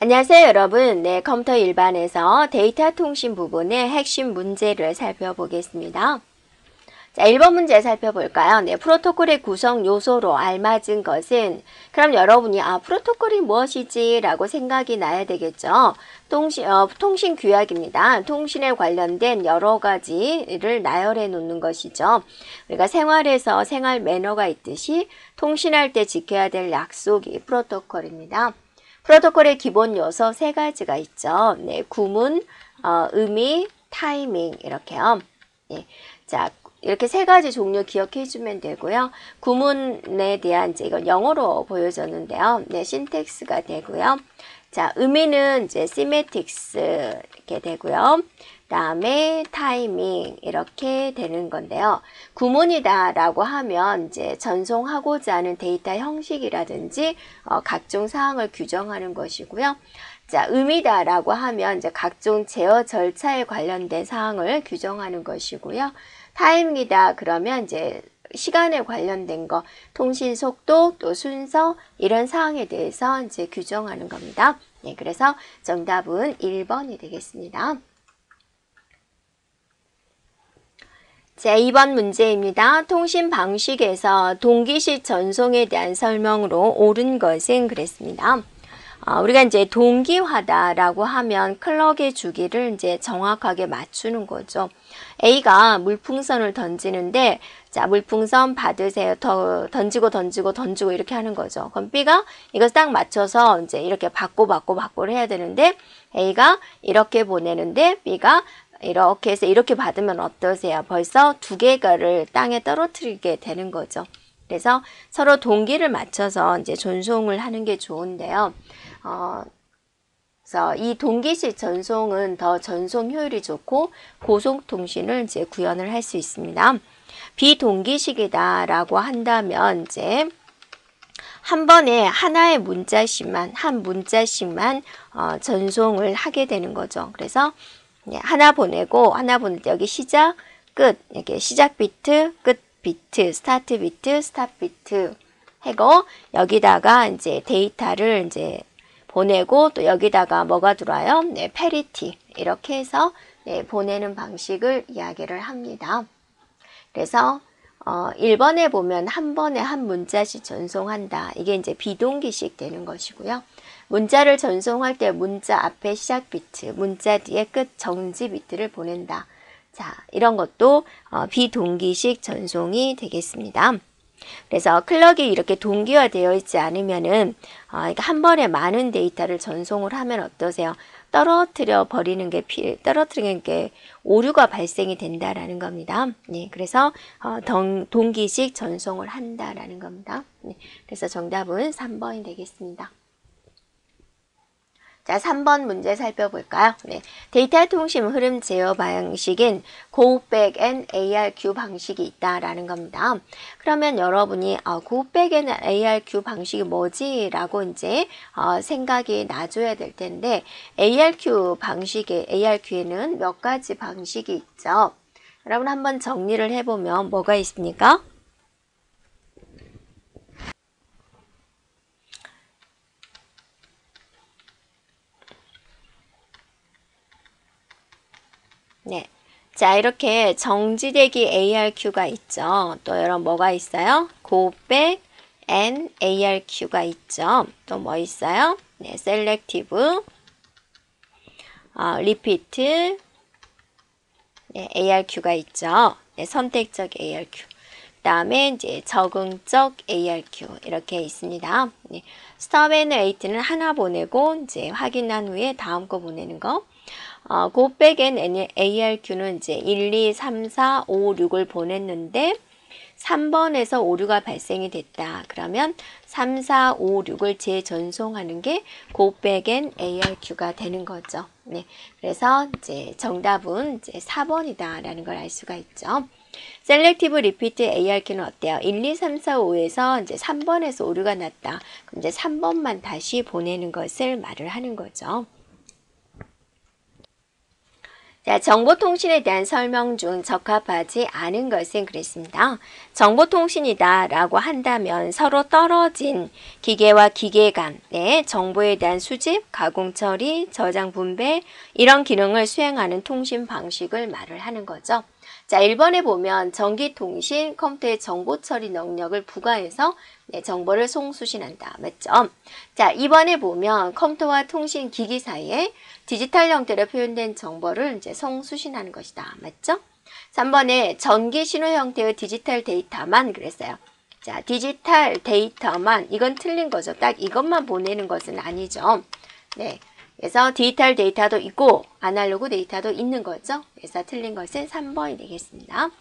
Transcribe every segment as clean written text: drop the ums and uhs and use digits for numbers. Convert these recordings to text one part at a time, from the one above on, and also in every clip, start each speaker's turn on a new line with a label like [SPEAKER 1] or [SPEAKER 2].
[SPEAKER 1] 안녕하세요, 여러분. 네, 컴퓨터 일반에서 데이터 통신 부분의 핵심 문제를 살펴보겠습니다. 자, 1번 문제 살펴볼까요? 네, 프로토콜의 구성 요소로 알맞은 것은, 그럼 여러분이, 프로토콜이 무엇이지? 라고 생각이 나야 되겠죠. 통신 규약입니다. 통신에 관련된 여러 가지를 나열해 놓는 것이죠. 우리가 생활에서 생활 매너가 있듯이 통신할 때 지켜야 될 약속이 프로토콜입니다. 프로토콜의 기본 요소 세 가지가 있죠. 네, 구문, 의미, 타이밍 이렇게요. 네, 자, 이렇게 세 가지 종류 기억해 주면 되고요. 구문에 대한 이제 이건 영어로 보여줬는데요. 네, 신텍스가 되고요. 자, 의미는 이제 시메틱스 이렇게 되고요. 다음에 타이밍 이렇게 되는 건데요. 구문이다 라고 하면 이제 전송하고자 하는 데이터 형식이라든지 각종 사항을 규정하는 것이고요. 자, 의미다 라고 하면 이제 각종 제어 절차에 관련된 사항을 규정하는 것이고요. 타이밍이다 그러면 이제 시간에 관련된 거, 통신 속도, 또 순서 이런 사항에 대해서 이제 규정하는 겁니다. 네, 그래서 정답은 1번이 되겠습니다. 자, 2번 문제입니다. 통신 방식에서 동기식 전송에 대한 설명으로 옳은 것은 그랬습니다. 우리가 이제 동기화다라고 하면 클럭의 주기를 이제 정확하게 맞추는 거죠. A가 물풍선을 던지는데, 자, 물풍선 받으세요. 던지고 이렇게 하는 거죠. 그럼 B가 이거 딱 맞춰서 이제 이렇게 받고를 해야 되는데, A가 이렇게 보내는데, B가 이렇게 해서 이렇게 받으면 어떠세요? 벌써 두 개를 땅에 떨어뜨리게 되는 거죠. 그래서 서로 동기를 맞춰서 이제 전송을 하는 게 좋은데요. 그래서 이 동기식 전송은 더 전송 효율이 좋고 고속통신을 이제 구현을 할 수 있습니다. 비동기식이다라고 한다면 이제 한 번에 하나의 문자씩만 전송을 하게 되는 거죠. 그래서 하나 보내고 여기 시작, 끝 이렇게 시작 비트, 끝 비트, 스타트 비트, 스탑 비트 하고 여기다가 이제 데이터를 이제 보내고 또 여기다가 뭐가 들어와요? 네, 페리티 이렇게 해서 네, 보내는 방식을 이야기를 합니다. 그래서 1번에 보면 한 번에 한 문자씩 전송한다. 이게 이제 비동기식 되는 것이고요. 문자를 전송할 때 문자 앞에 시작 비트, 문자 뒤에 끝 정지 비트를 보낸다. 자, 이런 것도 비동기식 전송이 되겠습니다. 그래서 클럭이 이렇게 동기화되어 있지 않으면은 한 번에 많은 데이터를 전송을 하면 어떠세요? 떨어뜨리는 게 오류가 발생이 된다라는 겁니다. 네, 그래서 동기식 전송을 한다라는 겁니다. 네, 그래서 정답은 3번이 되겠습니다. 자, 3번 문제 살펴볼까요? 네. 데이터 통신 흐름 제어 방식인 Go Back and ARQ 방식이 있다라는 겁니다. 그러면 여러분이 Go Back and ARQ 방식이 뭐지? 라고 이제 생각이 나줘야 될 텐데 ARQ에는 몇 가지 방식이 있죠. 여러분 한번 정리를 해보면 뭐가 있습니까? 네. 자, 이렇게 정지되기 ARQ가 있죠. 또 여러분 뭐가 있어요? Go back and ARQ가 있죠. 또 뭐 있어요? 네, selective, repeat, 네, ARQ가 있죠. 네, 선택적 ARQ. 그 다음에 이제 적응적 ARQ 이렇게 있습니다. 네, stop and wait는 하나 보내고 이제 확인한 후에 다음 거 보내는 거. Go back and ARQ는 이제 1, 2, 3, 4, 5, 6을 보냈는데 3번에서 오류가 발생이 됐다. 그러면 3, 4, 5, 6을 재전송하는 게 Go back and ARQ가 되는 거죠. 네, 그래서 이제 정답은 이제 4번이다라는 걸 알 수가 있죠. Selective Repeat ARQ는 어때요? 1, 2, 3, 4, 5에서 이제 3번에서 오류가 났다. 그럼 이제 3번만 다시 보내는 것을 말을 하는 거죠. 자, 정보통신에 대한 설명 중 적합하지 않은 것은 그랬습니다. 정보통신이다라고 한다면 서로 떨어진 기계와 기계 간의 정보에 대한 수집, 가공 처리, 저장 분배 이런 기능을 수행하는 통신 방식을 말을 하는 거죠. 자, 1번에 보면 전기통신, 컴퓨터의 정보 처리 능력을 부과해서 정보를 송수신한다. 맞죠? 자, 2번에 보면 컴퓨터와 통신 기기 사이에 디지털 형태로 표현된 정보를 이제 송수신하는 것이다. 맞죠? 3번에 전기 신호 형태의 디지털 데이터만 그랬어요. 자, 디지털 데이터만 이건 틀린 거죠. 딱 이것만 보내는 것은 아니죠. 네. 그래서 디지털 데이터도 있고 아날로그 데이터도 있는 거죠. 그래서 틀린 것은 3번이 되겠습니다.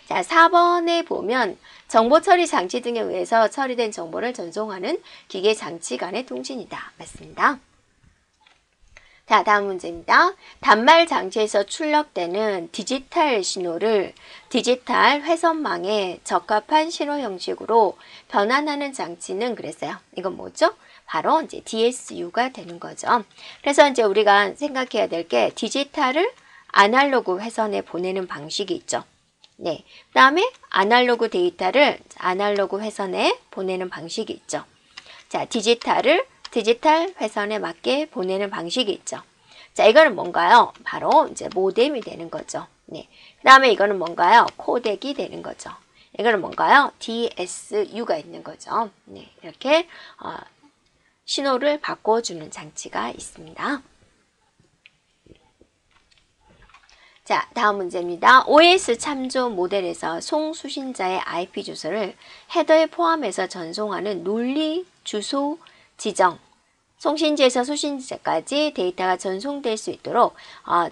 [SPEAKER 1] 자, 4번에 보면 정보 처리 장치 등에 의해서 처리된 정보를 전송하는 기계 장치 간의 통신이다. 맞습니다. 자, 다음 문제입니다. 단말 장치에서 출력되는 디지털 신호를 디지털 회선망에 적합한 신호 형식으로 변환하는 장치는 그랬어요. 이건 뭐죠? 바로 이제 DSU가 되는 거죠. 그래서 이제 우리가 생각해야 될 게 디지털을 아날로그 회선에 보내는 방식이 있죠. 네. 그 다음에 아날로그 데이터를 아날로그 회선에 보내는 방식이 있죠. 자, 디지털을 디지털 회선에 맞게 보내는 방식이 있죠. 자, 이거는 뭔가요? 바로 이제 모뎀이 되는 거죠. 네. 그 다음에 이거는 뭔가요? 코덱이 되는 거죠. 이거는 뭔가요? DSU가 있는 거죠. 네. 이렇게, 신호를 바꿔주는 장치가 있습니다. 자, 다음 문제입니다. OS 참조 모델에서 송수신자의 IP 주소를 헤더에 포함해서 전송하는 논리 주소 지정. 송신지에서 수신지까지 데이터가 전송될 수 있도록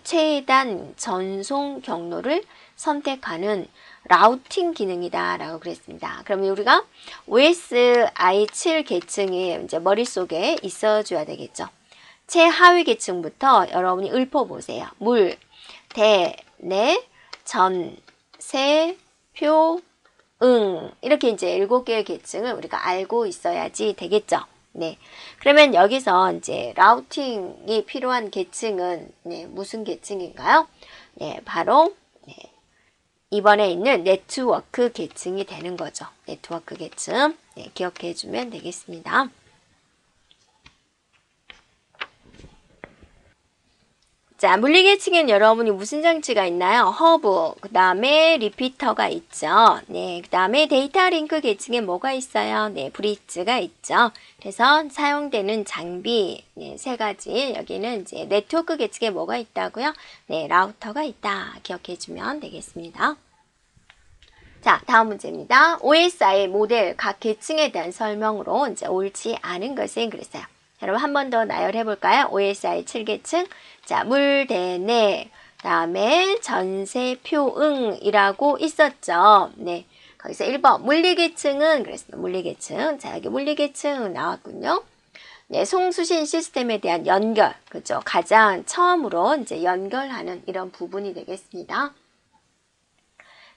[SPEAKER 1] 최단 전송 경로를 선택하는 라우팅 기능이다 라고 그랬습니다. 그러면 우리가 OSI 7 계층이 이제 머릿속에 있어줘야 되겠죠. 최하위 계층부터 여러분이 읊어보세요. 물, 대, 내, 전, 세, 표, 응 이렇게 이제 7개의 계층을 우리가 알고 있어야지 되겠죠. 네. 그러면 여기서 이제 라우팅이 필요한 계층은 무슨 계층인가요? 네, 바로 이번에 있는 네트워크 계층이 되는 거죠. 네트워크 계층. 네, 기억해 주면 되겠습니다. 자, 물리계층엔 여러분이 무슨 장치가 있나요? 허브, 그 다음에 리피터가 있죠. 네, 그 다음에 데이터 링크 계층에 뭐가 있어요? 네, 브릿지가 있죠. 그래서 사용되는 장비, 네, 3가지. 여기는 이제 네트워크 계층에 뭐가 있다고요? 네, 라우터가 있다. 기억해주면 되겠습니다. 자, 다음 문제입니다. OSI 모델 각 계층에 대한 설명으로 이제 옳지 않은 것은 그랬어요. 여러분 한 번 더 나열해 볼까요? OSI 7계층. 자, 물, 대, 내, 다음에 전세, 표, 응이라고 있었죠. 네. 거기서 1번 물리계층은 그랬습니다. 물리계층. 자, 여기 물리계층 나왔군요. 네, 송수신 시스템에 대한 연결. 그죠? 가장 처음으로 이제 연결하는 이런 부분이 되겠습니다.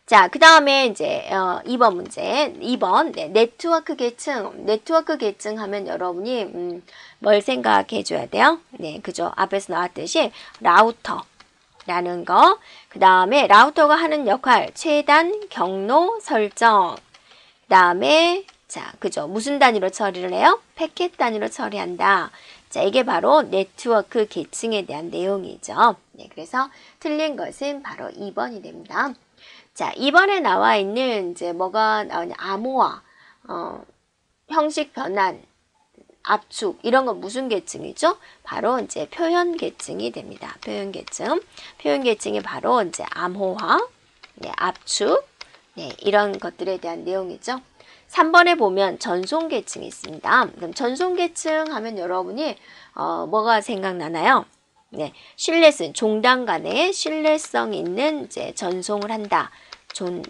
[SPEAKER 1] 자, 그 다음에 이제 2번 문제. 2번 네, 네트워크 계층. 네트워크 계층 하면 여러분이 뭘 생각해 줘야 돼요? 네, 그죠? 앞에서 나왔듯이 라우터라는 거. 그 다음에 라우터가 하는 역할 최단 경로 설정. 그 다음에 자, 그죠? 무슨 단위로 처리를 해요? 패켓 단위로 처리한다. 자, 이게 바로 네트워크 계층에 대한 내용이죠. 네, 그래서 틀린 것은 바로 2번이 됩니다. 자, 2번에 나와 있는 이제 뭐가 나오냐? 암호화, 형식 변환, 압축 이런 건 무슨 계층이죠? 바로 이제 표현 계층이 됩니다. 표현 계층. 표현 계층이 바로 이제 암호화, 네, 압축, 네, 이런 것들에 대한 내용이죠. 3번에 보면 전송 계층이 있습니다. 그럼 전송 계층 하면 여러분이 뭐가 생각나나요? 네, 신뢰성, 종단 간에 신뢰성 있는 이제 전송을 한다.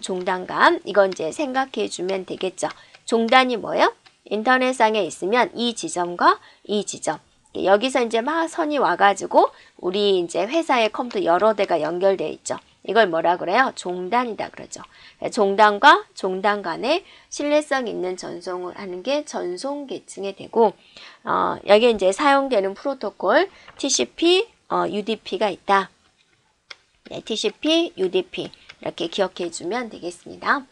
[SPEAKER 1] 종단간, 이건 이제 생각해 주면 되겠죠. 종단이 뭐예요? 인터넷상에 있으면 이 지점과 이 지점. 여기서 이제 막 선이 와가지고 우리 이제 회사의 컴퓨터 여러 대가 연결되어 있죠. 이걸 뭐라 그래요? 종단이다 그러죠. 종단과 종단 간에 신뢰성 있는 전송을 하는 게 전송 계층이 되고, 여기에 이제 사용되는 프로토콜 TCP, UDP가 있다. 네, TCP, UDP 이렇게 기억해 주면 되겠습니다.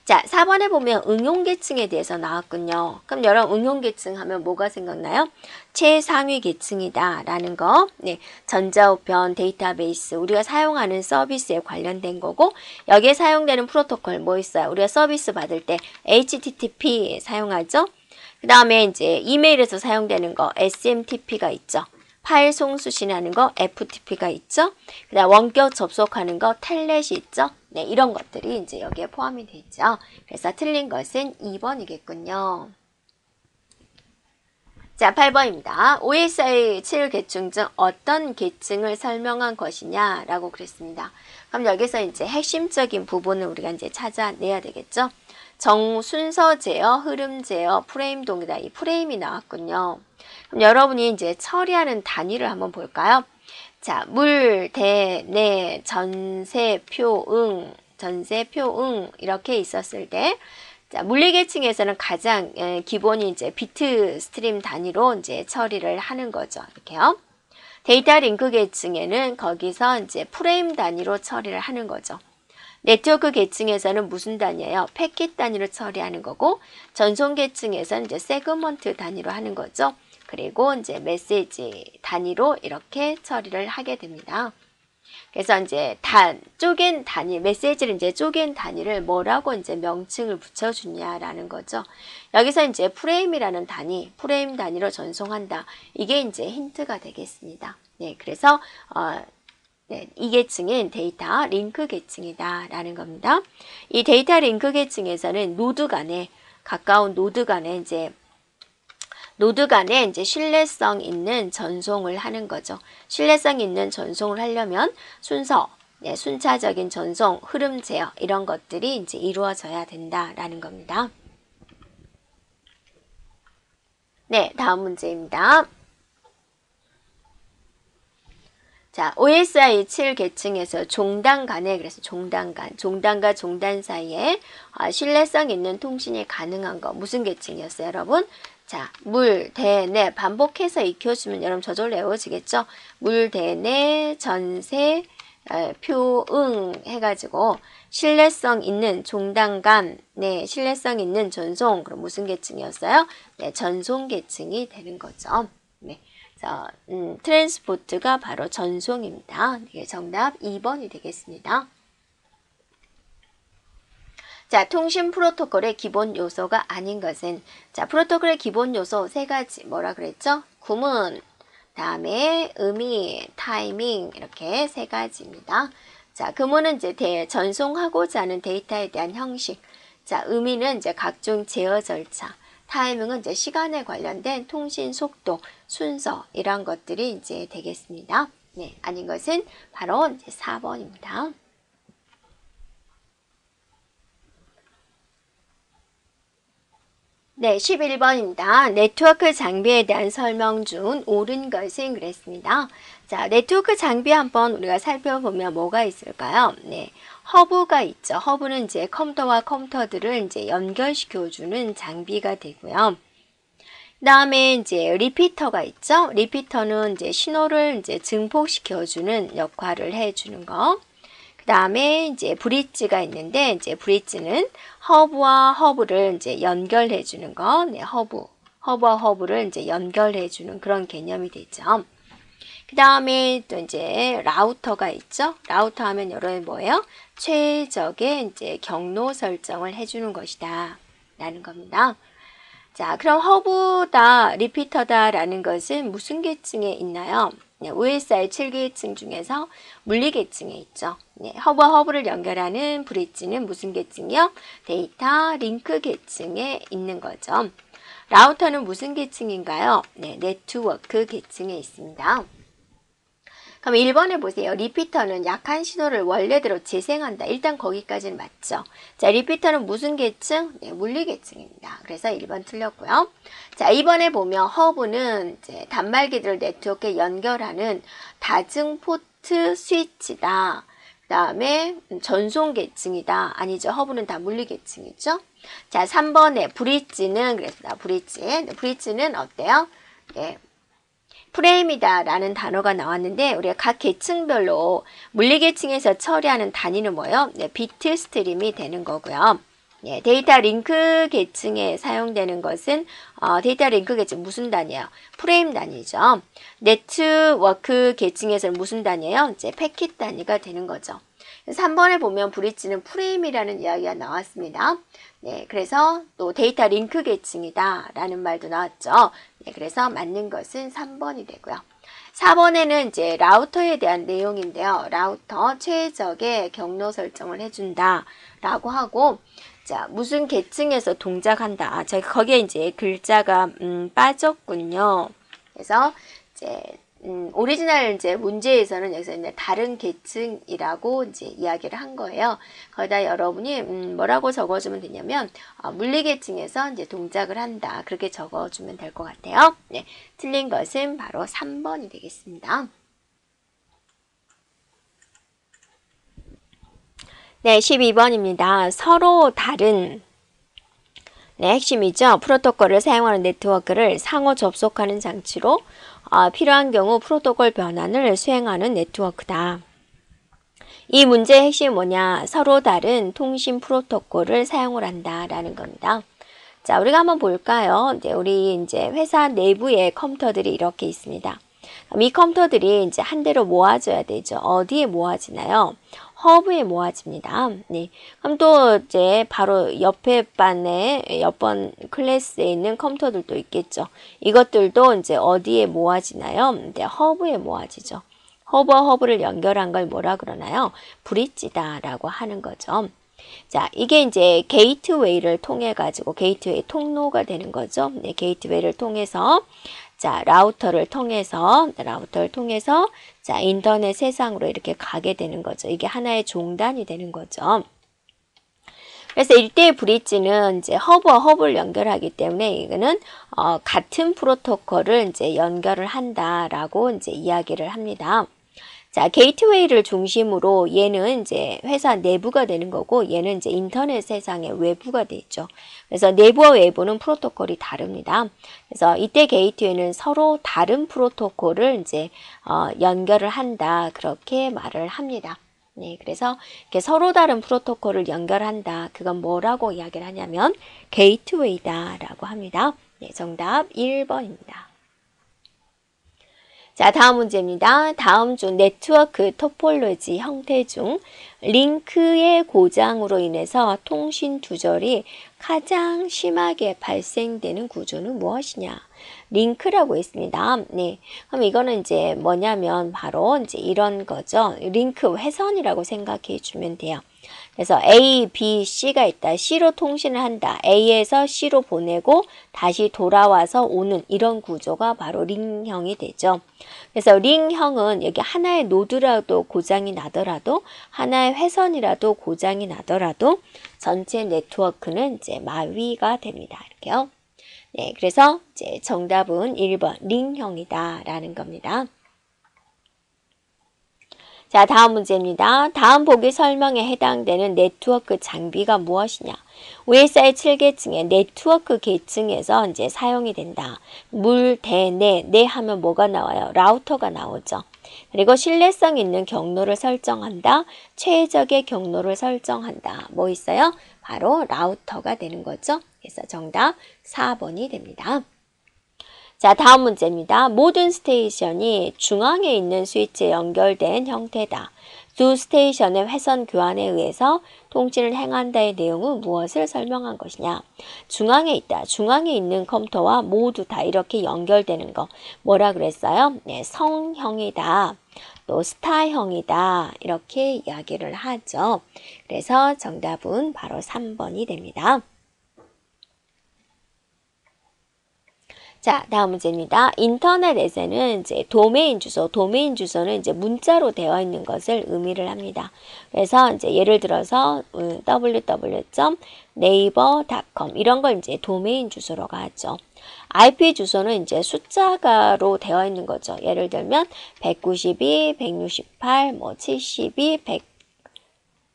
[SPEAKER 1] 자, 4번에 보면 응용계층에 대해서 나왔군요. 그럼 여러분 응용계층 하면 뭐가 생각나요? 최상위 계층이다 라는 거. 네, 전자우편, 데이터베이스, 우리가 사용하는 서비스에 관련된 거고, 여기에 사용되는 프로토콜 뭐 있어요? 우리가 서비스 받을 때 HTTP 사용하죠? 그 다음에 이제 이메일에서 사용되는 거 SMTP가 있죠. 파일 송수신하는 거 FTP가 있죠. 그다음 원격 접속하는 거 텔넷이 있죠. 네, 이런 것들이 이제 여기에 포함이 돼 있죠. 그래서 틀린 것은 2번이겠군요. 자, 8번입니다. OSI 7계층 중 어떤 계층을 설명한 것이냐라고 그랬습니다. 그럼 여기서 이제 핵심적인 부분을 우리가 이제 찾아내야 되겠죠. 순서 제어, 흐름 제어, 프레임 동의다. 이 프레임이 나왔군요. 그럼 여러분이 이제 처리하는 단위를 한번 볼까요? 자, 물, 대, 내, 전세, 표, 응 이렇게 있었을 때, 자, 물리계층에서는 가장 기본이 이제 비트 스트림 단위로 이제 처리를 하는 거죠. 이렇게요. 데이터 링크 계층에는 거기서 이제 프레임 단위로 처리를 하는 거죠. 네트워크 계층에서는 무슨 단위예요? 패킷 단위로 처리하는 거고, 전송 계층에서는 이제 세그먼트 단위로 하는 거죠. 그리고 이제 메시지 단위로 이렇게 처리를 하게 됩니다. 그래서 이제 쪼갠 단위, 메시지를 이제 쪼갠 단위를 뭐라고 이제 명칭을 붙여주냐라는 거죠. 여기서 이제 프레임이라는 단위, 프레임 단위로 전송한다. 이게 이제 힌트가 되겠습니다. 네, 그래서 네, 이 계층은 데이터 링크 계층이다 라는 겁니다. 이 데이터 링크 계층에서는 노드 간에 가까운 노드 간에 이제 신뢰성 있는 전송을 하는 거죠. 신뢰성 있는 전송을 하려면 순서, 네, 순차적인 전송, 흐름 제어 이런 것들이 이제 이루어져야 된다라는 겁니다. 네, 다음 문제입니다. 자, OSI 7계층에서 종단 간에, 그래서 종단과 종단 사이에 신뢰성 있는 통신이 가능한 거 무슨 계층이었어요, 여러분? 자, 물, 대, 내 반복해서 익혀주면 여러분 저절로 외워지겠죠? 물, 대, 내, 전세, 표, 해가지고 신뢰성 있는 종단 간, 네, 신뢰성 있는 전송, 그럼 무슨 계층이었어요? 네, 전송 계층이 되는 거죠. 네. 트랜스포트가 바로 전송입니다. 이게 정답 2번이 되겠습니다. 자, 통신 프로토콜의 기본 요소가 아닌 것은, 자, 프로토콜의 기본 요소 세 가지 뭐라 그랬죠? 구문, 다음에 의미, 타이밍 이렇게 세 가지입니다. 자, 구문은 이제 전송하고자 하는 데이터에 대한 형식, 자, 의미는 이제 각종 제어 절차, 타이밍은 이제 시간에 관련된 통신 속도, 순서 이런 것들이 이제 되겠습니다. 네, 아닌 것은 바로 이제 4번입니다. 네, 11번입니다. 네트워크 장비에 대한 설명 중 옳은 것은 그랬습니다. 자, 네트워크 장비 한번 우리가 살펴보면 뭐가 있을까요? 네, 허브가 있죠. 허브는 이제 컴퓨터와 컴퓨터들을 이제 연결시켜주는 장비가 되고요. 그 다음에 이제 리피터가 있죠. 리피터는 이제 신호를 이제 증폭시켜주는 역할을 해주는 거. 그 다음에 이제 브릿지가 있는데, 이제 브릿지는 허브와 허브를 이제 연결해 주는 거. 네, 허브와 허브를 이제 연결해 주는 그런 개념이 되죠. 그 다음에 또 이제 라우터가 있죠. 라우터 하면 여러분 뭐예요? 최적의 이제 경로 설정을 해주는 것이다 라는 겁니다. 자, 그럼 허브다, 리피터다 라는 것은 무슨 계층에 있나요? 네, OSI 7계층 중에서 물리계층에 있죠. 네, 허브와 허브를 연결하는 브릿지는 무슨 계층이요? 데이터 링크 계층에 있는 거죠. 라우터는 무슨 계층인가요? 네, 네트워크 계층에 있습니다. 그럼 1번에 보세요. 리피터는 약한 신호를 원래대로 재생한다. 일단 거기까지는 맞죠. 자, 리피터는 무슨 계층? 네, 물리계층입니다. 그래서 1번 틀렸고요. 자, 2번에 보면 허브는 이제 단말기들을 네트워크에 연결하는 다중 포트 스위치다. 그 다음에 전송 계층이다. 아니죠. 허브는 다 물리계층이죠. 자, 3번에 브릿지는 그랬습니다. 브릿지는 어때요? 네. 프레임이다 라는 단어가 나왔는데 우리가 각 계층별로 물리계층에서 처리하는 단위는 뭐예요? 네, 비트 스트림이 되는 거고요. 네, 데이터 링크 계층에 사용되는 것은 데이터 링크 계층 무슨 단위예요? 프레임 단위죠. 네트워크 계층에서는 무슨 단위예요? 이제 패킷 단위가 되는 거죠. 3번에 보면 브릿지는 프레임이라는 이야기가 나왔습니다. 네, 그래서 또 데이터 링크 계층이다 라는 말도 나왔죠. 네, 그래서 맞는 것은 3번이 되고요. 4번에는 이제 라우터에 대한 내용인데요. 라우터 최적의 경로 설정을 해준다 라고 하고, 자, 무슨 계층에서 동작한다. 자, 거기에 이제 글자가 빠졌군요. 그래서 이제 오리지널 이제 문제에서는 여기서 이제 다른 계층이라고 이제 이야기를 한 거예요. 거기다 여러분이 뭐라고 적어주면 되냐면 물리 계층에서 이제 동작을 한다. 그렇게 적어주면 될 것 같아요. 네, 틀린 것은 바로 3번이 되겠습니다. 네, 12번입니다. 서로 다른 핵심이죠. 프로토콜을 사용하는 네트워크를 상호 접속하는 장치로 필요한 경우 프로토콜 변환을 수행하는 네트워크다. 이 문제의 핵심이 뭐냐? 서로 다른 통신 프로토콜을 사용을 한다라는 겁니다. 자, 우리가 한번 볼까요? 우리 이제 회사 내부에 컴퓨터들이 이렇게 있습니다. 이 컴퓨터들이 이제 한 대로 모아져야 되죠. 어디에 모아지나요? 허브에 모아집니다. 네. 그럼 또 이제 바로 옆에 반에 옆번 클래스에 있는 컴퓨터들도 있겠죠. 이것들도 이제 어디에 모아지나요? 이제 허브에 모아지죠. 허브와 허브를 연결한 걸 뭐라 그러나요? 브릿지다라고 하는 거죠. 자, 이게 이제 게이트웨이를 통해 가지고 게이트웨이 통로가 되는 거죠. 네, 게이트웨이를 통해서 자, 라우터를 통해서 자, 인터넷 세상으로 이렇게 가게 되는 거죠. 이게 하나의 종단이 되는 거죠. 그래서 이때의 브릿지는 이제 허브와 허브를 연결하기 때문에 이거는 같은 프로토콜을 이제 연결을 한다라고 이제 이야기를 합니다. 자, 게이트웨이를 중심으로 얘는 이제 회사 내부가 되는 거고 얘는 이제 인터넷 세상의 외부가 돼 있죠. 그래서 내부와 외부는 프로토콜이 다릅니다. 그래서 이때 게이트웨이는 서로 다른 프로토콜을 이제 연결을 한다. 그렇게 말을 합니다. 네, 그래서 이렇게 서로 다른 프로토콜을 연결한다. 그건 뭐라고 이야기를 하냐면 게이트웨이다라고 합니다. 네, 정답 1번입니다. 자, 다음 문제입니다. 다음 중 네트워크 토폴로지 형태 중 링크의 고장으로 인해서 통신 두절이 가장 심하게 발생되는 구조는 무엇이냐? 링크라고 있습니다. 네. 그럼 이거는 이제 뭐냐면 바로 이제 이런 거죠. 링크 회선이라고 생각해 주면 돼요. 그래서 A, B, C가 있다. C로 통신을 한다. A에서 C로 보내고 다시 돌아와서 오는 이런 구조가 바로 링형이 되죠. 그래서 링형은 여기 하나의 노드라도 고장이 나더라도 하나의 회선이라도 고장이 나더라도 전체 네트워크는 이제 마비가 됩니다. 이렇게요. 네, 그래서 이제 정답은 1번 링형이다라는 겁니다. 자, 다음 문제입니다. 다음 보기 설명에 해당되는 네트워크 장비가 무엇이냐? 위에서의 7계층의 네트워크 계층에서 이제 사용이 된다. 물, 대, 내 하면 뭐가 나와요? 라우터가 나오죠. 그리고 신뢰성 있는 경로를 설정한다. 최적의 경로를 설정한다. 뭐 있어요? 바로 라우터가 되는 거죠. 그래서 정답 4번이 됩니다. 자, 다음 문제입니다. 모든 스테이션이 중앙에 있는 스위치에 연결된 형태다. 두 스테이션의 회선 교환에 의해서 통신을 행한다의 내용은 무엇을 설명한 것이냐? 중앙에 있다. 중앙에 있는 컴퓨터와 모두 다 이렇게 연결되는 거. 뭐라 그랬어요? 네, 성형이다. 또 스타형이다. 이렇게 이야기를 하죠. 그래서 정답은 바로 3번이 됩니다. 자, 다음 문제입니다. 인터넷에서는 이제 도메인 주소는 이제 문자로 되어 있는 것을 의미를 합니다. 그래서 이제 예를 들어서 www.naver.com 이런 걸 이제 도메인 주소라고 하죠. IP 주소는 이제 숫자가로 되어 있는 거죠. 예를 들면 192, 168, 뭐 72,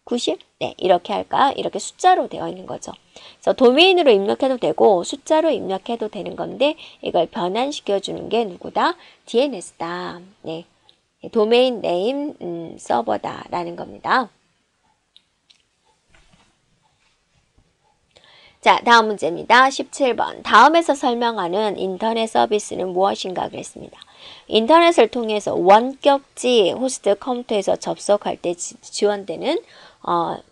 [SPEAKER 1] 190 네, 이렇게 할까요? 이렇게 숫자로 되어 있는 거죠. 그래서 도메인으로 입력해도 되고 숫자로 입력해도 되는 건데 이걸 변환시켜 주는 게 누구다? DNS다. 네. 도메인 네임 서버다라는 겁니다. 자, 다음 문제입니다. 17번. 다음에서 설명하는 인터넷 서비스는 무엇인가 그랬습니다. 인터넷을 통해서 원격지 호스트 컴퓨터에서 접속할 때 지원되는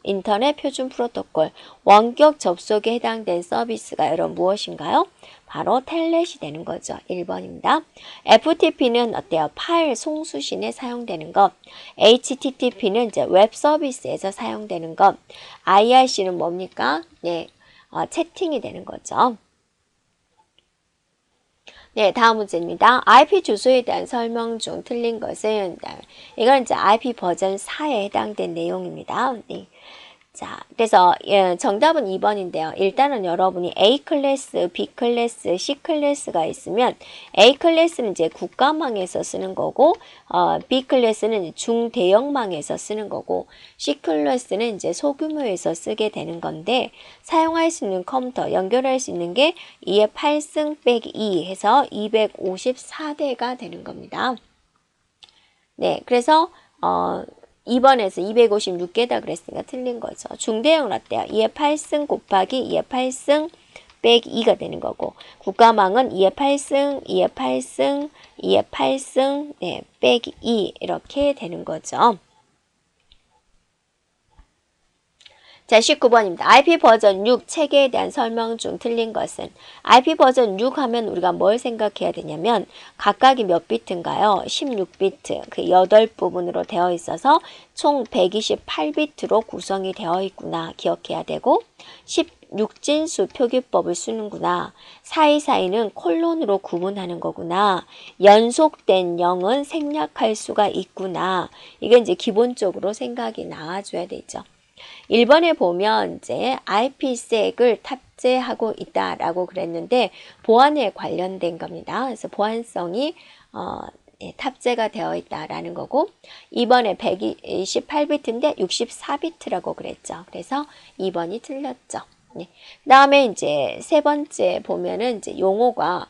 [SPEAKER 1] 인터넷 표준 프로토콜 원격 접속에 해당된 서비스가 여러분 무엇인가요? 바로 텔넷이 되는 거죠. 1번입니다. FTP는 어때요? 파일 송수신에 사용되는 것. HTTP는 이제 웹 서비스에서 사용되는 것. IRC는 뭡니까? 네, 채팅이 되는 거죠. 네, 다음 문제입니다. IP 주소에 대한 설명 중 틀린 것은, 이건 이제 IP 버전 4에 해당된 내용입니다. 네. 자, 그래서 정답은 2번인데요. 일단은 여러분이 A 클래스, B 클래스, C 클래스가 있으면 A 클래스는 이제 국가망에서 쓰는 거고 B 클래스는 중대형망에서 쓰는 거고 C 클래스는 이제 소규모에서 쓰게 되는 건데 사용할 수 있는 컴퓨터, 연결할 수 있는 게 2의 8승 빼기 2 해서 254대가 되는 겁니다. 네, 그래서 2번에서 256개다 그랬으니까 틀린 거죠. 중대형은 어때요? 2의 8승 곱하기 2의 8승 빼기 2가 되는 거고 국가망은 2의 8승, 2의 8승, 2의 8승 네, 빼기 2 이렇게 되는 거죠. 자, 19번입니다. IP 버전 6 체계에 대한 설명 중 틀린 것은 IP 버전 6 하면 우리가 뭘 생각해야 되냐면 각각이 몇 비트인가요? 16비트, 그 8부분으로 되어 있어서 총 128비트로 구성이 되어 있구나 기억해야 되고 16진수 표기법을 쓰는구나. 사이사이는 콜론으로 구분하는 거구나. 연속된 0은 생략할 수가 있구나. 이게 이제 기본적으로 생각이 나와줘야 되죠. 1번에 보면 이제 IP색을 탑재하고 있다라고 그랬는데 보안에 관련된 겁니다. 그래서 보안성이 탑재가 되어 있다라는 거고 2번에 128비트인데 64비트라고 그랬죠. 그래서 2번이 틀렸죠. 네. 그다음에 이제 세 번째 보면은 이제 용어가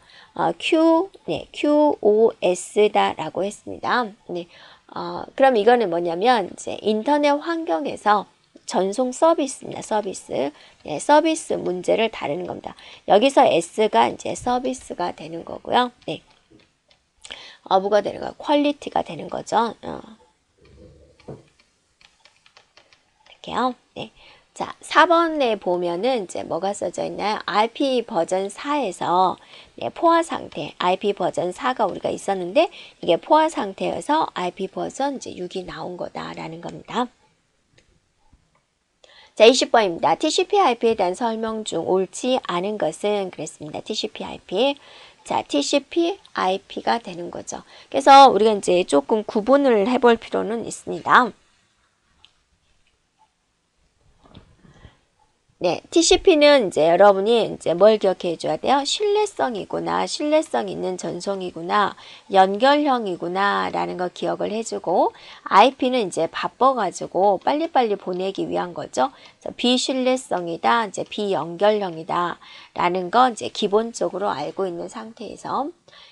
[SPEAKER 1] QoS다라고 했습니다. 네. 그럼 이거는 뭐냐면 이제 인터넷 환경에서 전송 서비스입니다. 서비스. 네, 서비스 문제를 다루는 겁니다. 여기서 S가 이제 서비스가 되는 거고요. 네. 뭐가 되는 거야? 퀄리티가 되는 거죠. 이렇게요. 네. 자, 4번에 보면은 이제 뭐가 써져 있나요? IP 버전 4에서 네, 포화 상태, IP 버전 4가 우리가 있었는데 이게 포화 상태여서 IP 버전 이제 6이 나온 거다라는 겁니다. 자, 20번입니다. TCP/IP에 대한 설명 중 옳지 않은 것은 그랬습니다. TCP/IP. 자, TCP/IP가 되는 거죠. 그래서 우리가 이제 조금 구분을 해볼 필요는 있습니다. 네, TCP는 이제 여러분이 이제 뭘 기억해 줘야 돼요? 신뢰성이구나, 신뢰성 있는 전송이구나, 연결형이구나 라는 거 기억을 해주고 IP는 이제 바빠가지고 빨리빨리 보내기 위한 거죠. 그래서 비신뢰성이다, 이제 비연결형이다 라는 거 이제 기본적으로 알고 있는 상태에서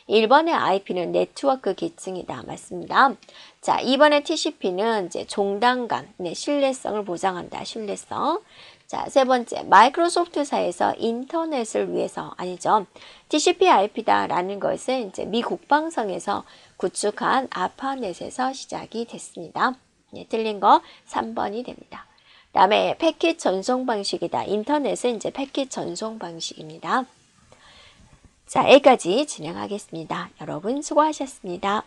[SPEAKER 1] 1번의 IP는 네트워크 계층이다. 맞습니다. 자, 2번의 TCP는 이제 종단감, 네, 신뢰성을 보장한다. 신뢰성. 자, 세 번째, 마이크로소프트사에서 인터넷을 위해서, 아니죠. TCP/IP다라는 것은 이제 미 국방성에서 구축한 아파넷에서 시작이 됐습니다. 네, 틀린 거 3번이 됩니다. 그 다음에 패킷 전송 방식이다. 인터넷은 이제 패킷 전송 방식입니다. 자, 여기까지 진행하겠습니다. 여러분 수고하셨습니다.